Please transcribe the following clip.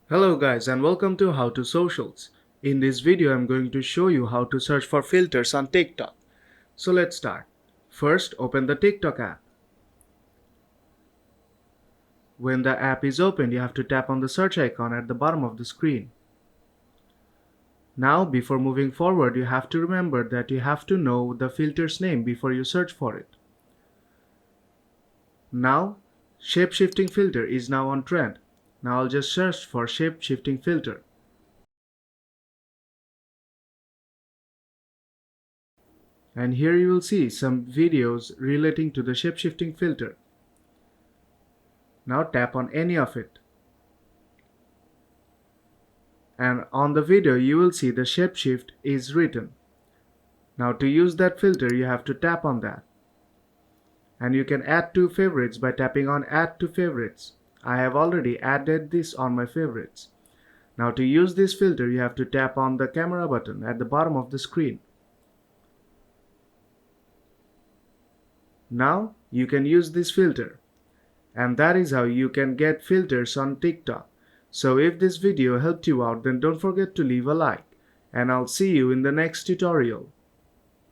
Hello guys and welcome to How to Socials. In this video I'm going to show you how to search for filters on TikTok. So let's start. First open the TikTok app. When the app is opened you have to tap on the search icon at the bottom of the screen. Now before moving forward you have to remember that you have to know the filter's name before you search for it. Now shape shifting filter is now on trend. Now I'll just search for shape shifting filter. And here you will see some videos relating to the shape-shifting filter. Now tap on any of it. And on the video you will see the shape shift is written. Now to use that filter you have to tap on that. And you can add to favorites by tapping on add to favorites. I have already added this on my favorites. Now to use this filter you have to tap on the camera button at the bottom of the screen. Now you can use this filter. And that is how you can get filters on TikTok. So if this video helped you out then don't forget to leave a like. And I'll see you in the next tutorial.